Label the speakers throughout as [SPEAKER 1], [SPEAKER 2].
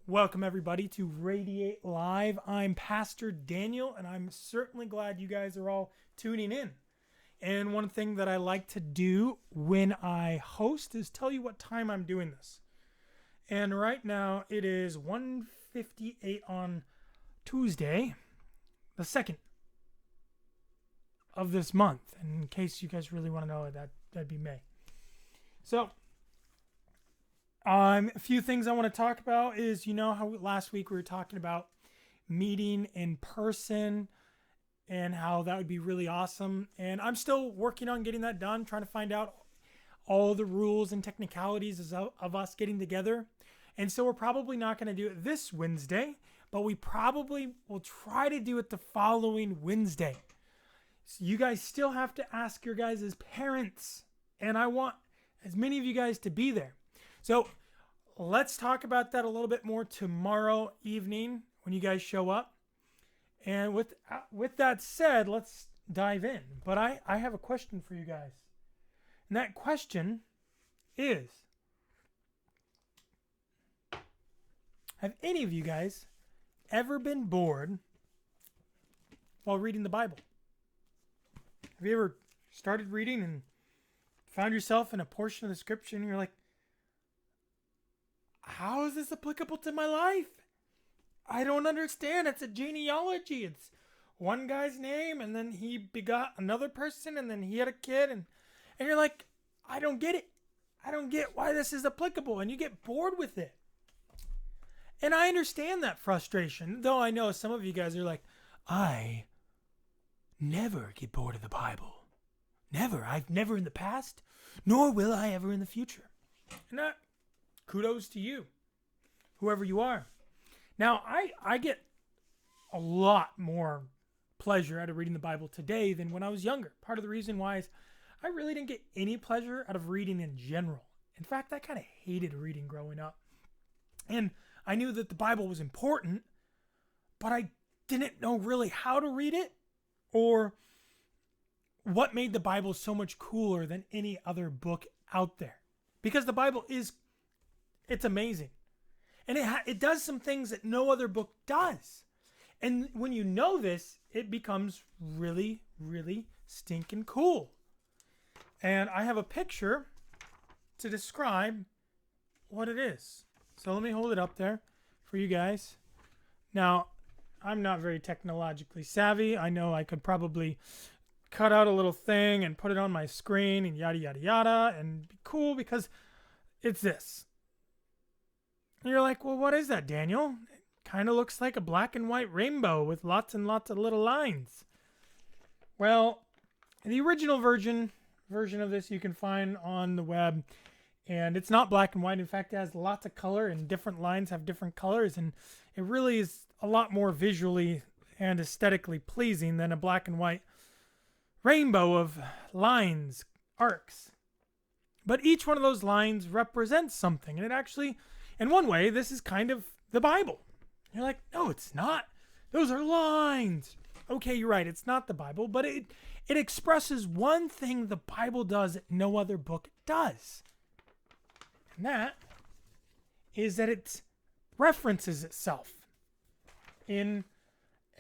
[SPEAKER 1] Welcome, everybody, to Radiate Live. I'm Pastor Daniel, and I'm certainly glad you guys are all tuning in. And one thing that I like to do when I host is tell you what time I'm doing this. And right now, it is 1:58 on Tuesday, the 2nd of this month. And in case you guys really want to know, that'd be May. So, a few things I want to talk about is, how last week we were talking about meeting in person and how that would be really awesome. And I'm still working on getting that done, trying to find out all the rules and technicalities of us getting together. And so we're probably not going to do it this Wednesday, but we probably will try to do it the following Wednesday. So you guys still have to ask your guys' parents, and I want as many of you guys to be there. So let's talk about that a little bit more tomorrow evening when you guys show up. And with that said, let's dive in. But I have a question for you guys. And that question is, have any of you guys ever been bored while reading the Bible? Have you ever started reading and found yourself in a portion of the scripture and you're like, how is this applicable to my life? I don't understand. It's a genealogy. It's one guy's name, and then he begot another person, and then he had a kid, and you're like, I don't get it. I don't get why this is applicable, and you get bored with it. And I understand that frustration, though I know some of you guys are like, I never get bored of the Bible. Never. I've never in the past, nor will I ever in the future. And kudos to you, whoever you are. Now, I get a lot more pleasure out of reading the Bible today than when I was younger. Part of the reason why is I really didn't get any pleasure out of reading in general. In fact, I kind of hated reading growing up. And I knew that the Bible was important, but I didn't know really how to read it or what made the Bible so much cooler than any other book out there. Because the Bible it's amazing. And it does some things that no other book does. And when you know this, it becomes really, really stinking cool. And I have a picture to describe what it is. So let me hold it up there for you guys. Now, I'm not very technologically savvy. I know I could probably cut out a little thing and put it on my screen and yada, yada, yada, and be cool because it's this. And you're like, well, what is that, Daniel? It kind of looks like a black and white rainbow with lots and lots of little lines. Well, the original version of this you can find on the web, and it's not black and white. In fact, it has lots of color, and different lines have different colors, and it really is a lot more visually and aesthetically pleasing than a black and white rainbow of lines, arcs. But each one of those lines represents something, and it actually, in one way, this is kind of the Bible. You're like, no, it's not. Those are lines. Okay, you're right. It's not the Bible, but it expresses one thing the Bible does that no other book does. And that is that it references itself in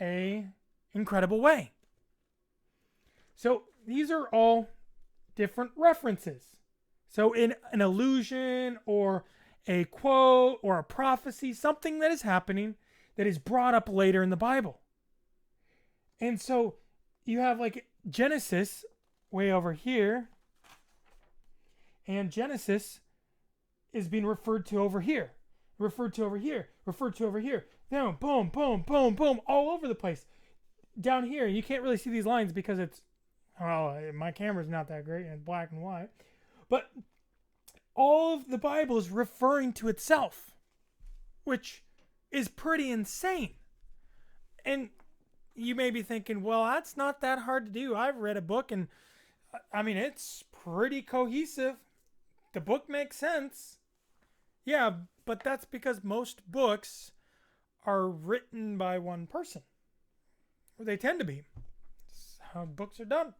[SPEAKER 1] a incredible way. So these are all different references. So in an allusion or a quote or a prophecy, something that is happening that is brought up later in the Bible. And so you have like Genesis way over here, and Genesis is being referred to over here, referred to over here, referred to over here. Then boom, boom, boom, boom, all over the place. Down here, you can't really see these lines because my camera's not that great and it's black and white. But all of the Bible is referring to itself, which is pretty insane. And you may be thinking, well, that's not that hard to do. I've read a book and it's pretty cohesive. The book makes sense. Yeah, but that's because most books are written by one person. Or they tend to be. That's how books are done.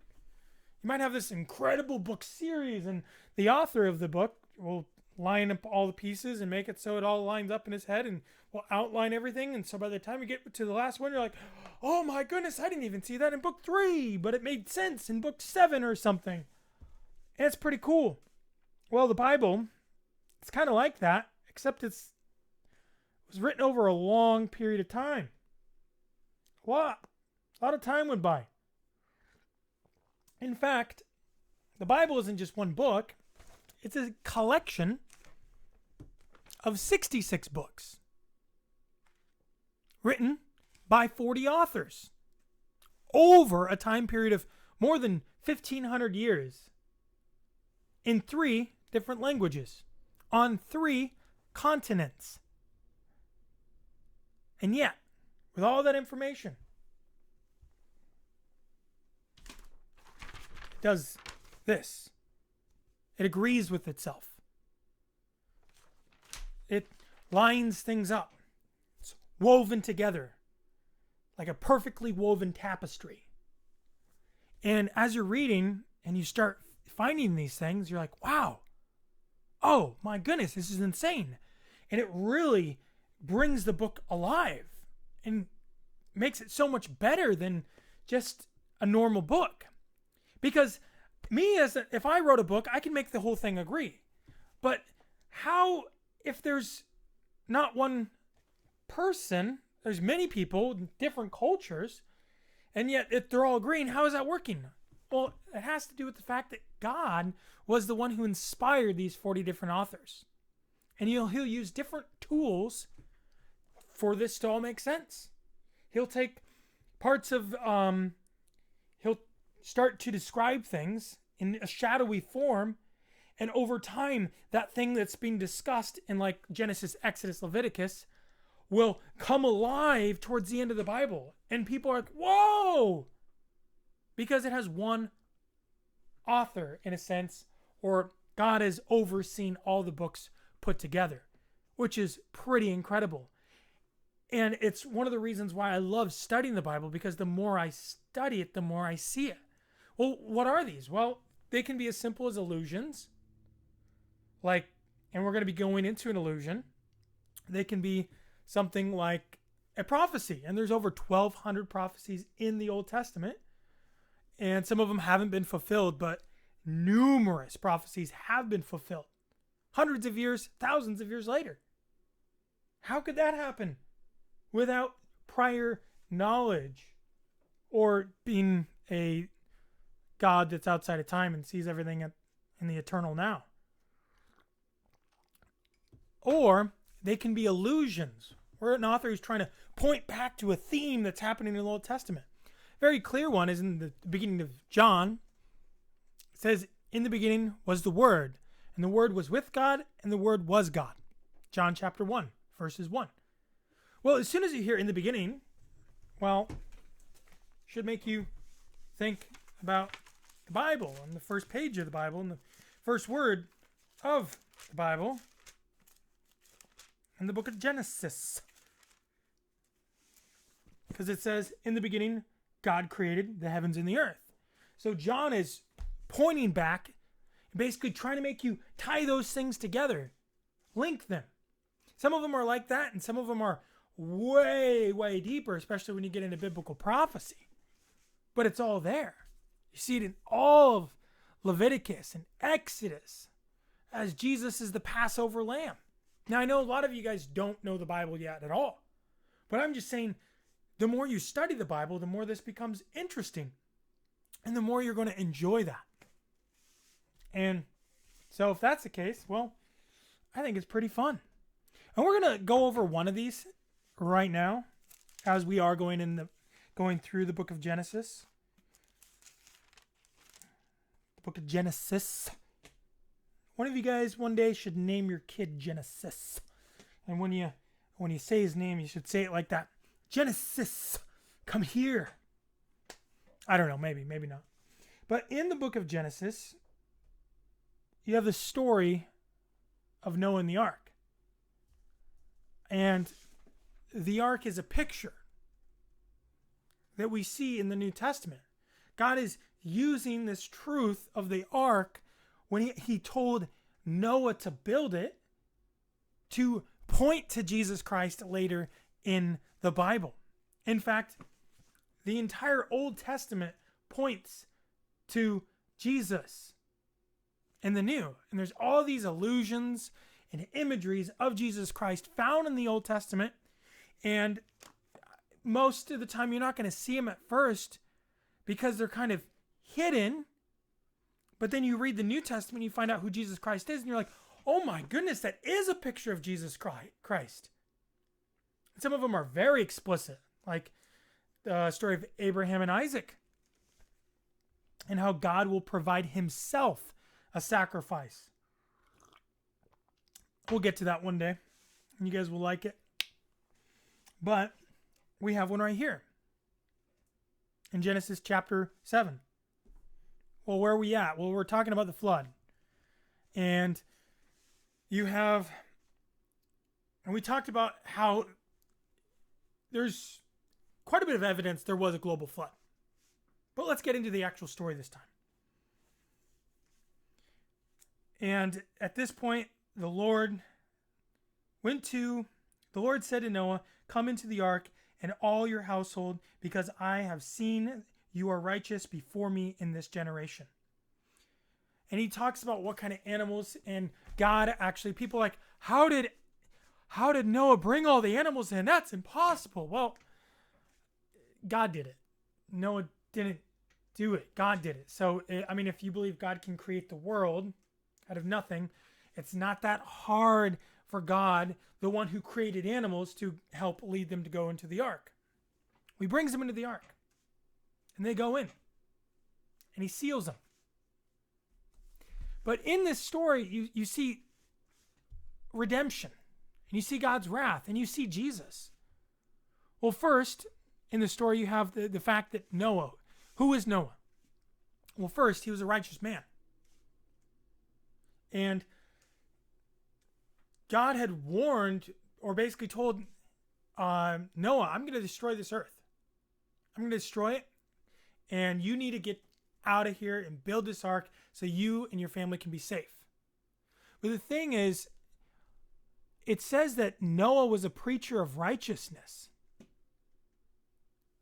[SPEAKER 1] You might have this incredible book series, and the author of the book will line up all the pieces and make it so it all lines up in his head and will outline everything. And so by the time you get to the last one, you're like, oh my goodness, I didn't even see that in book 3, but it made sense in book 7 or something. And it's pretty cool. Well, the Bible, it's kind of like that, except it was written over a long period of time. A lot of time went by. In fact, the Bible isn't just one book. It's a collection of 66 books written by 40 authors over a time period of more than 1,500 years in 3 different languages on 3 continents. And yet, with all that information, it does this. It agrees with itself. It lines things up. It's woven together like a perfectly woven tapestry. And as you're reading and you start finding these things, you're like, wow, oh my goodness, this is insane. And it really brings the book alive and makes it so much better than just a normal book. Because if I wrote a book, I can make the whole thing agree. But how, if there's not one person, there's many people, different cultures, and yet if they're all agreeing, how is that working? Well, it has to do with the fact that God was the one who inspired these 40 different authors. And he'll use different tools for this to all make sense. He'll take parts of, he'll start to describe things in a shadowy form, and over time, that thing that's being discussed in like Genesis, Exodus, Leviticus will come alive towards the end of the Bible. And people are like, whoa! Because it has one author, in a sense, or God has overseen all the books put together, which is pretty incredible. And it's one of the reasons why I love studying the Bible, because the more I study it, the more I see it. Well, what are these? Well, they can be as simple as illusions. And we're going to be going into an illusion. They can be something like a prophecy. And there's over 1,200 prophecies in the Old Testament. And some of them haven't been fulfilled, but numerous prophecies have been fulfilled. Hundreds of years, thousands of years later. How could that happen without prior knowledge or being a God that's outside of time and sees everything in the eternal now? Or they can be illusions, where an author is trying to point back to a theme that's happening in the Old Testament. Very clear one is in the beginning of John. It says, in the beginning was the Word, and the Word was with God, and the Word was God. John chapter 1, verses 1. Well, as soon as you hear in the beginning, well, should make you think about the Bible and the first page of the Bible and the first word of the Bible in the book of Genesis. Because it says, in the beginning, God created the heavens and the earth. So John is pointing back, basically trying to make you tie those things together, link them. Some of them are like that, and some of them are way, way deeper, especially when you get into biblical prophecy. But it's all there. You see it in all of Leviticus and Exodus, as Jesus is the Passover lamb. Now, I know a lot of you guys don't know the Bible yet at all, but I'm just saying, the more you study the Bible, the more this becomes interesting, and the more you're going to enjoy that. And so if that's the case, well, I think it's pretty fun. And we're going to go over one of these right now, as we are going through the book of Genesis. The book of Genesis. One of you guys one day should name your kid Genesis. And when you say his name, you should say it like that. Genesis, come here. I don't know, maybe not. But in the book of Genesis, you have the story of Noah and the ark. And the ark is a picture that we see in the New Testament. God is using this truth of the ark when he told Noah to build it to point to Jesus Christ later in the Bible. In fact, the entire Old Testament points to Jesus in the New. And there's all these allusions and imageries of Jesus Christ found in the Old Testament. And most of the time, you're not going to see them at first because they're kind of hidden. But then you read the New Testament, you find out who Jesus Christ is, and you're like, oh my goodness, that is a picture of Jesus Christ. And some of them are very explicit, like the story of Abraham and Isaac, and how God will provide himself a sacrifice. We'll get to that one day. You guys will like it. But we have one right here in Genesis chapter 7. Well, where are we at? Well, we're talking about the flood. And you have, and we talked about how there's quite a bit of evidence there was a global flood. But let's get into the actual story this time. And at this point, the Lord said to Noah, "Come into the ark and all your household, because I have seen you are righteous before me in this generation." And he talks about what kind of animals, and God actually, people are like, how did Noah bring all the animals in? That's impossible. Well, God did it. Noah didn't do it. God did it. So, I mean, if you believe God can create the world out of nothing, it's not that hard for God, the one who created animals, to help lead them to go into the ark. He brings them into the ark, and they go in, and he seals them. But in this story, you see redemption, and you see God's wrath, and you see Jesus. Well, first, in the story, you have the fact that Noah. Who is Noah? Well, first, he was a righteous man. And God had warned, or basically told Noah, I'm going to destroy this earth. I'm going to destroy it, and you need to get out of here and build this ark so you and your family can be safe. But the thing is, it says that Noah was a preacher of righteousness.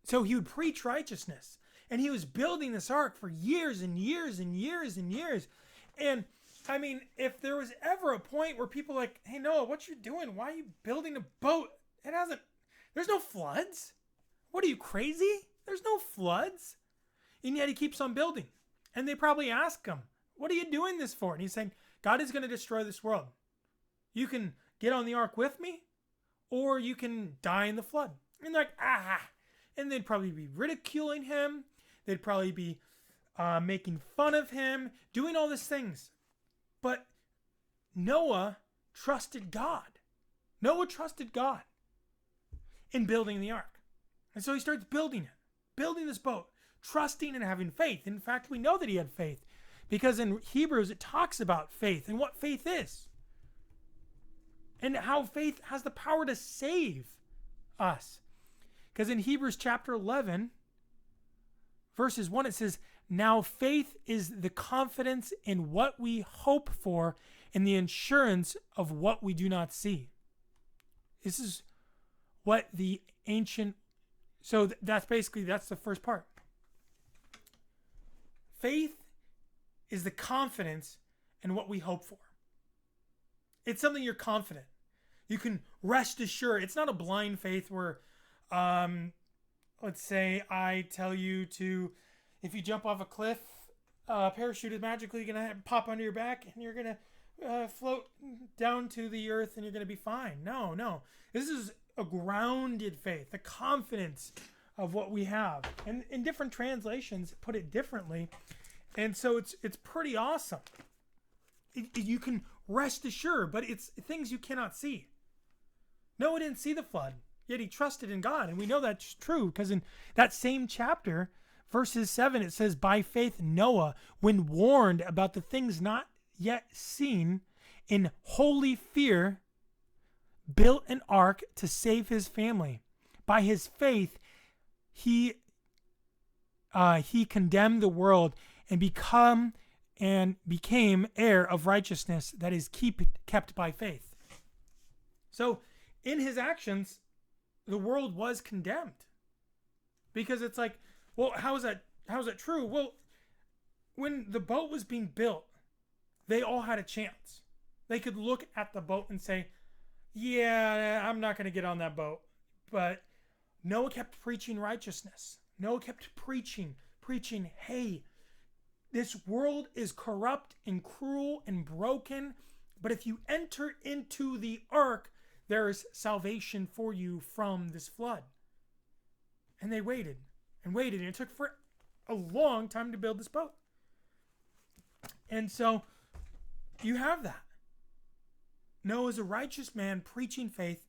[SPEAKER 1] So he would preach righteousness. And he was building this ark for years and years and years and years. And I mean, if there was ever a point where people are like, hey, Noah, what you doing? Why are you building a boat? There's no floods. What are you, crazy? There's no floods. And yet he keeps on building. And they probably ask him, what are you doing this for? And he's saying, God is going to destroy this world. You can get on the ark with me, or you can die in the flood. And they're like, ah. And they'd probably be ridiculing him. They'd probably be making fun of him, doing all these things. But Noah trusted God. Noah trusted God in building the ark. And so he starts building this boat, trusting and having faith. In fact, we know that he had faith because in Hebrews it talks about faith and what faith is. And how faith has the power to save us. Because in Hebrews chapter 11, verses 1, it says, now faith is the confidence in what we hope for and the assurance of what we do not see. This is what the ancient... So that's the first part. Faith is the confidence in what we hope for. It's something you're confident. You can rest assured. It's not a blind faith where, let's say I tell you to, if you jump off a cliff, a parachute is magically going to pop under your back and you're going to float down to the earth and you're going to be fine. No. This is a grounded faith, the confidence of what we have. And in different translations, put it differently. And so it's pretty awesome. You can rest assured, but it's things you cannot see. Noah didn't see the flood, yet he trusted in God. And we know that's true because in that same chapter, verses 7, it says, by faith Noah, when warned about the things not yet seen, in holy fear, built an ark to save his family. By his faith, he condemned the world and become and became heir of righteousness that is kept by faith. So in his actions, the world was condemned. Because it's like, well, how is that true? Well, when the boat was being built, they all had a chance. They could look at the boat and say, yeah, I'm not going to get on that boat. But Noah kept preaching righteousness. Noah kept preaching, hey, this world is corrupt and cruel and broken, but if you enter into the ark, there is salvation for you from this flood. And they waited and waited, and it took for a long time to build this boat. And so you have that. Noah's a righteous man preaching faith,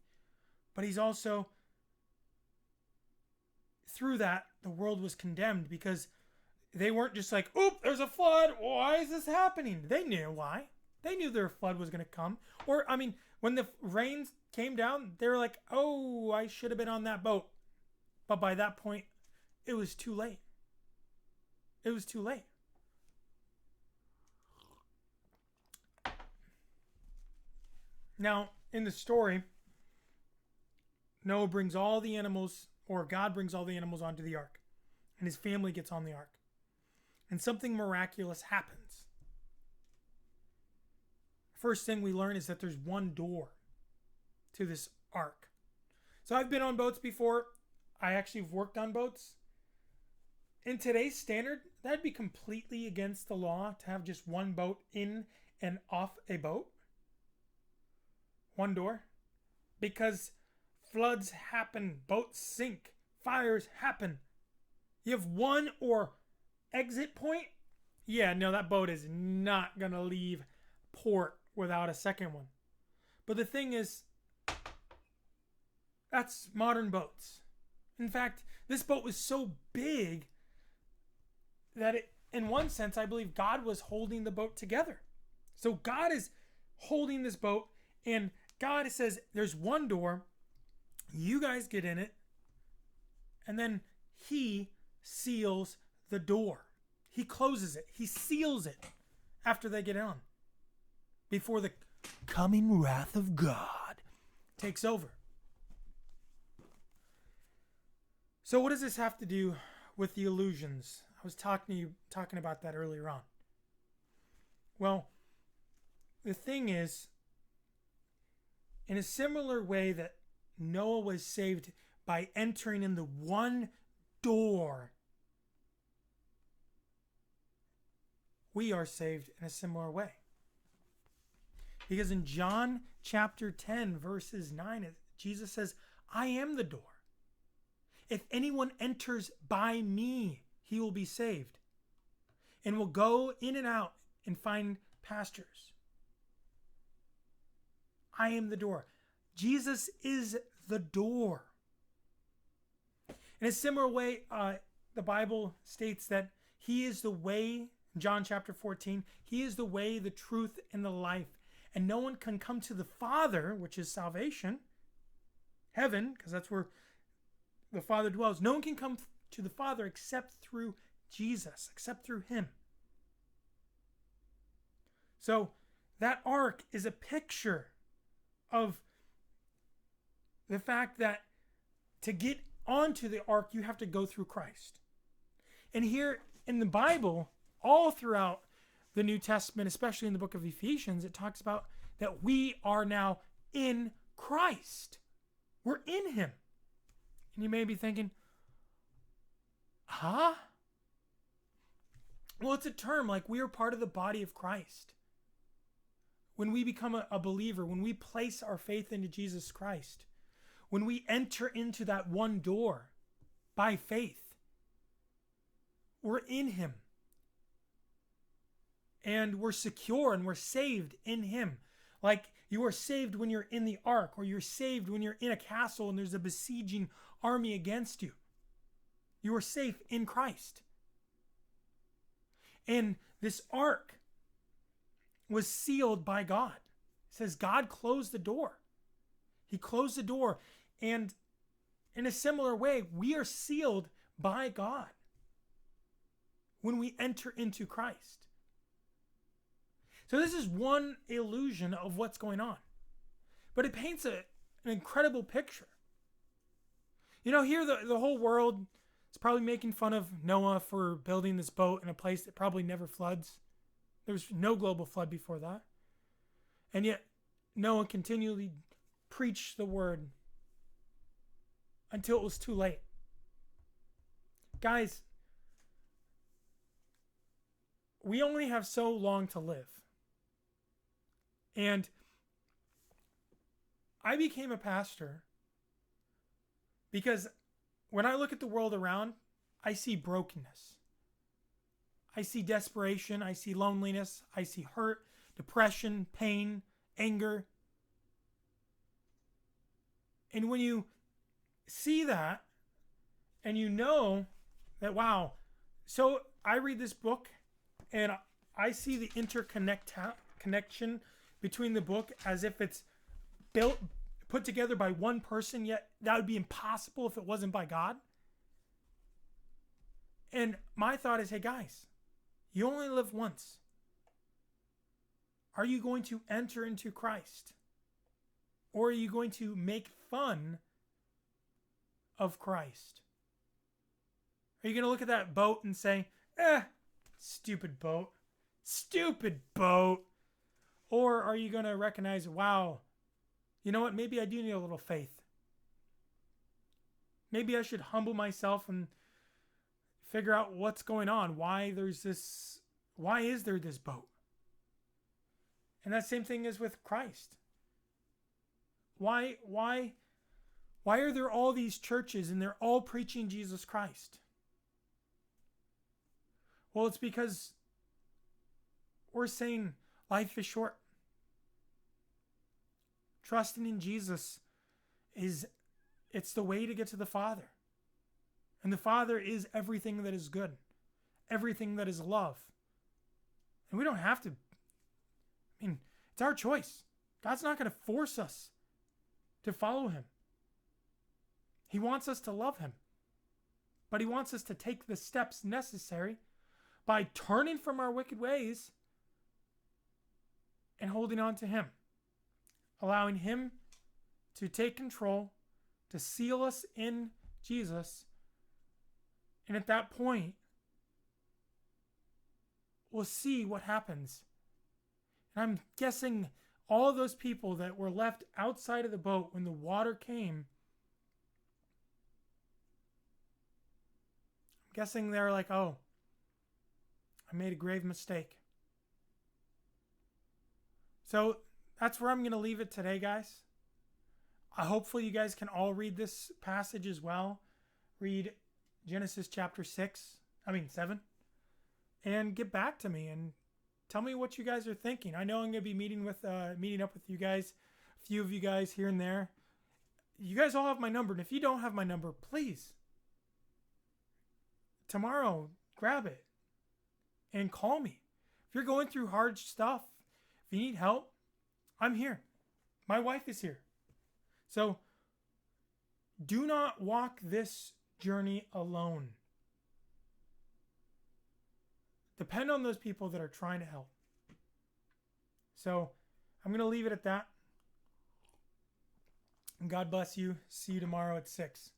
[SPEAKER 1] but he's also, through that, the world was condemned because they weren't just like, oop, there's a flood. Why is this happening? They knew why. They knew their flood was going to come. Or, I mean, when the rains came down, they were like, oh, I should have been on that boat. But by that point, it was too late. It was too late. Now, in the story, Noah brings all the animals, or God brings all the animals onto the ark. And his family gets on the ark. And something miraculous happens. First thing we learn is that there's one door to this ark. So I've been on boats before. I actually have worked on boats. In today's standard, that'd be completely against the law to have just one boat in and off a boat. One door. Because floods happen, boats sink, fires happen. You have one or exit point. Yeah, no, that boat is not going to leave port without a second one. But the thing is, that's modern boats. In fact, this boat was so big that it, in one sense, I believe God was holding the boat together. So God is holding this boat, and God says, there's one door, you guys get in it, and then he seals the door. He closes it. He seals it after they get on, before the coming wrath of God takes over. So what does this have to do with the illusions? I was talking about that earlier on. Well, the thing is, in a similar way that Noah was saved by entering in the one door, we are saved in a similar way. Because in John chapter 10, verses 9, Jesus says, I am the door. If anyone enters by me, he will be saved and will go in and out and find pastures. I am the door. Jesus is the door. In a similar way, the Bible states that he is the way, John chapter 14, he is the way, the truth, and the life. And no one can come to the Father, which is salvation, heaven, because that's where the Father dwells. No one can come to the Father except through Jesus, except through him. So that ark is a picture of the fact that to get onto the ark, you have to go through Christ. And here in the Bible, all throughout the New Testament, especially in the book of Ephesians, it talks about that we are now in Christ. We're in him. And you may be thinking, huh? Well, it's a term like we are part of the body of Christ. When we become a believer, when we place our faith into Jesus Christ, when we enter into that one door by faith, we're in him. And we're secure and we're saved in him. Like you are saved when you're in the ark, or you're saved when you're in a castle and there's a besieging army against you. You are safe in Christ. And this ark was sealed by God. It says God closed the door. He closed the door. And in a similar way, we are sealed by God when we enter into Christ. So this is one illusion of what's going on. But it paints an incredible picture. You know, here the whole world is probably making fun of Noah for building this boat in a place that probably never floods. There's no global flood before that. And yet Noah continually preached the word until it was too late. Guys, we only have so long to live. And I became a pastor because when I look at the world around, I see brokenness. I see desperation. I see loneliness. I see hurt, depression, pain, anger. And when you see that and you know that, wow, so I read this book and I see the connection between the book as if it's put together by one person, yet that would be impossible if it wasn't by God. And my thought is, hey guys, you only live once. Are you going to enter into Christ? Or are you going to make fun of Christ? Are you going to look at that boat and say, stupid boat, stupid boat? Or are you going to recognize, wow, you know what? Maybe I do need a little faith. Maybe I should humble myself and figure out what's going on. Why is there this boat? And that same thing is with Christ. Why are there all these churches and they're all preaching Jesus Christ? Well, it's because we're saying life is short. Trusting in Jesus it's the way to get to the Father. And the Father is everything that is good, everything that is love. And we don't have to, it's our choice. God's not going to force us to follow him. He wants us to love him. But he wants us to take the steps necessary by turning from our wicked ways and holding on to him. Allowing him to take control, to seal us in Jesus. And at that point, we'll see what happens. And I'm guessing all those people that were left outside of the boat when the water came, I'm guessing they're like, oh, I made a grave mistake. So that's where I'm going to leave it today, guys. Hopefully you guys can all read this passage as well. Read Genesis chapter 7. And get back to me and tell me what you guys are thinking. I know I'm going to be meeting up with you guys, a few of you guys here and there. You guys all have my number. And if you don't have my number, please, tomorrow, grab it and call me. If you're going through hard stuff, if you need help, I'm here. My wife is here. So do not walk this journey alone. Depend on those people that are trying to help. So I'm going to leave it at that. And God bless you. See you tomorrow at 6.